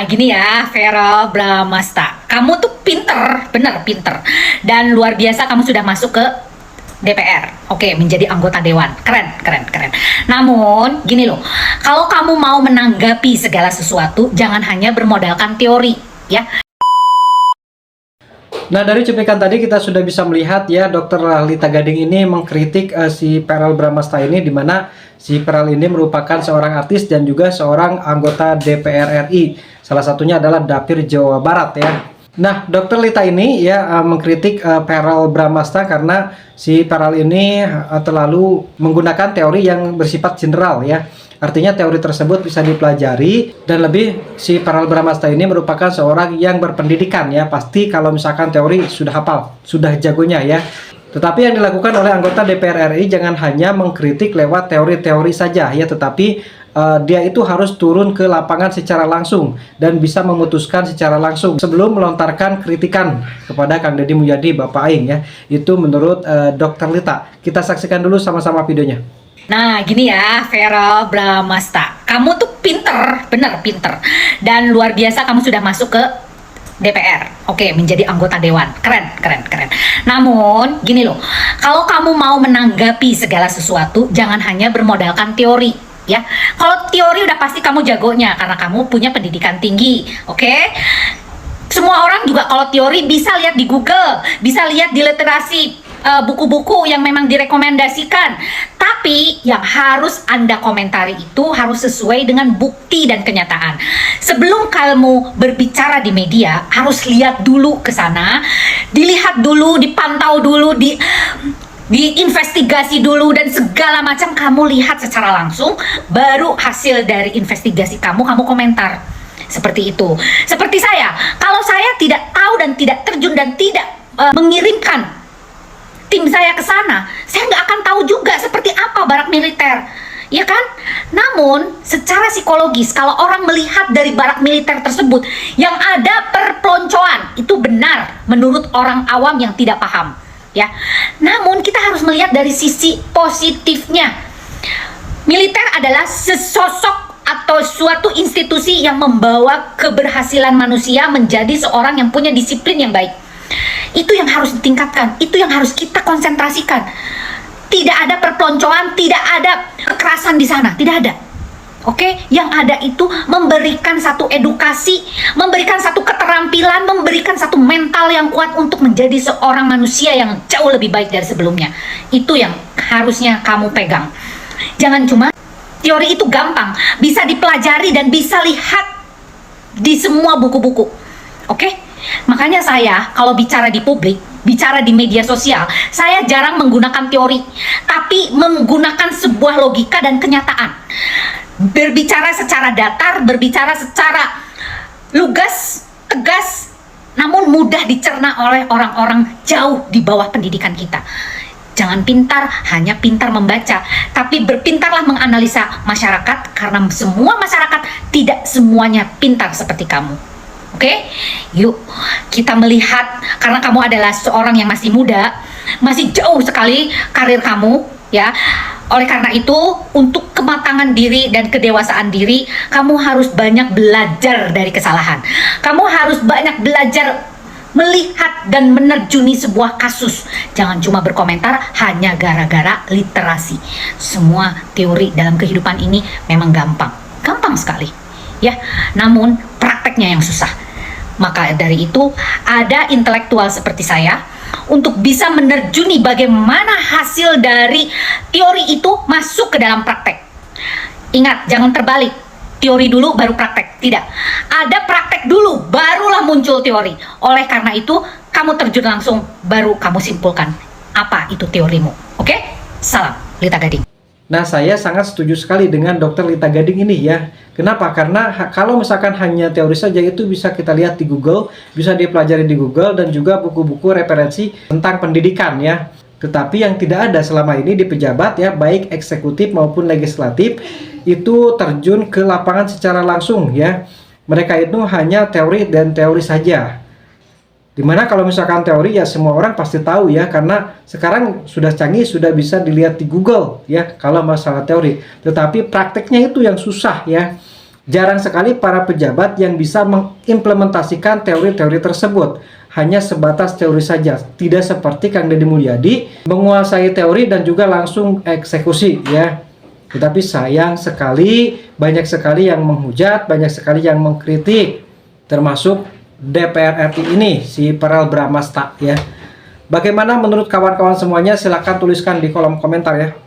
Nah, gini ya, Vera Bramasta. Kamu tuh pinter, bener pinter. Dan luar biasa kamu sudah masuk ke DPR. Oke, menjadi anggota dewan. Keren, keren, keren. Namun, gini loh. Kalau kamu mau menanggapi segala sesuatu, jangan hanya bermodalkan teori, ya. Nah, dari cuplikan tadi kita sudah bisa melihat ya, Dr. Lita Gading ini mengkritik si Verrel Bramasta ini, di mana si Verrel ini merupakan seorang artis dan juga seorang anggota DPR RI. Salah satunya adalah Dapil Jawa Barat ya. Nah, Dr. Lita ini ya mengkritik Verrel Bramasta karena si Verrel ini terlalu menggunakan teori yang bersifat general ya. Artinya teori tersebut bisa dipelajari, dan lebih si Verrel Bramasta ini merupakan seorang yang berpendidikan ya. Pasti kalau misalkan teori sudah hafal, sudah jagonya ya. Tetapi yang dilakukan oleh anggota DPR RI jangan hanya mengkritik lewat teori-teori saja ya, tetapi dia itu harus turun ke lapangan secara langsung dan bisa memutuskan secara langsung sebelum melontarkan kritikan kepada Kang Deddy Mulyadi, Bapak Aing ya. Itu menurut Dr. Lita. Kita saksikan dulu sama-sama videonya. Nah, gini ya, Vera Bramasta. Kamu tuh pinter, bener pinter. Dan luar biasa kamu sudah masuk ke DPR. Oke, menjadi anggota dewan. Keren, keren, keren. Namun, gini loh. Kalau kamu mau menanggapi segala sesuatu, jangan hanya bermodalkan teori, ya. Kalau teori udah pasti kamu jagonya karena kamu punya pendidikan tinggi. Oke? Semua orang juga kalau teori bisa lihat di Google, bisa lihat di literasi buku-buku yang memang direkomendasikan. Tapi yang harus Anda komentari itu harus sesuai dengan bukti dan kenyataan. Sebelum kamu berbicara di media, harus lihat dulu ke sana, dilihat dulu, dipantau dulu, diinvestigasi dulu, dan segala macam kamu lihat secara langsung, baru hasil dari investigasi kamu komentar. Seperti itu. Seperti saya, kalau saya tidak tahu dan tidak terjun dan tidak mengirimkan tim saya ke sana, saya nggak akan tahu juga seperti apa barak militer, ya kan? Namun, secara psikologis, kalau orang melihat dari barak militer tersebut yang ada perpeloncoan, itu benar menurut orang awam yang tidak paham, ya. Namun, kita harus melihat dari sisi positifnya. Militer adalah sesosok atau suatu institusi yang membawa keberhasilan manusia menjadi seorang yang punya disiplin yang baik. Itu yang harus ditingkatkan, itu yang harus kita konsentrasikan. Tidak ada perpeloncoan, tidak ada kekerasan di sana, tidak ada. Oke, yang ada itu memberikan satu edukasi, memberikan satu keterampilan, memberikan satu mental yang kuat untuk menjadi seorang manusia yang jauh lebih baik dari sebelumnya. Itu yang harusnya kamu pegang. Jangan cuma teori itu gampang, bisa dipelajari dan bisa lihat di semua buku-buku. Oke? Makanya saya kalau bicara di publik, bicara di media sosial, saya jarang menggunakan teori, tapi menggunakan sebuah logika dan kenyataan. Berbicara secara datar, berbicara secara lugas, tegas, namun mudah dicerna oleh orang-orang jauh di bawah pendidikan kita. Jangan pintar, hanya pintar membaca, tapi berpintarlah menganalisa masyarakat, karena semua masyarakat tidak semuanya pintar seperti kamu. Oke, yuk kita melihat, karena kamu adalah seorang yang masih muda, masih jauh sekali karir kamu, ya. Oleh karena itu, untuk kematangan diri dan kedewasaan diri, kamu harus banyak belajar dari kesalahan. Kamu harus banyak belajar melihat dan menerjuni sebuah kasus. Jangan cuma berkomentar hanya gara-gara literasi. Semua teori dalam kehidupan ini memang gampang sekali, ya. Namun prakteknya yang susah. Maka dari itu, ada intelektual seperti saya untuk bisa menerjuni bagaimana hasil dari teori itu masuk ke dalam praktek. Ingat, jangan terbalik. Teori dulu baru praktek. Tidak. Ada praktek dulu, barulah muncul teori. Oleh karena itu, kamu terjun langsung, baru kamu simpulkan apa itu teorimu. Oke? Salam, Lita Gading. Nah, saya sangat setuju sekali dengan Dr. Lita Gading ini ya. Kenapa? Karena kalau misalkan hanya teori saja, itu bisa kita lihat di Google, bisa dipelajari di Google, dan juga buku-buku referensi tentang pendidikan ya. Tetapi yang tidak ada selama ini di pejabat ya, baik eksekutif maupun legislatif, itu terjun ke lapangan secara langsung ya. Mereka itu hanya teori dan teori saja. Dimana kalau misalkan teori ya semua orang pasti tahu ya, karena sekarang sudah canggih, sudah bisa dilihat di Google ya kalau masalah teori. Tetapi prakteknya itu yang susah ya. Jarang sekali para pejabat yang bisa mengimplementasikan teori-teori tersebut. Hanya sebatas teori saja, tidak seperti Kang Deddy Mulyadi menguasai teori dan juga langsung eksekusi ya. Tetapi sayang sekali, banyak sekali yang menghujat, banyak sekali yang mengkritik, termasuk DPR RI ini, si Peral Bramasta ya. Bagaimana menurut kawan-kawan semuanya? Silahkan tuliskan di kolom komentar ya.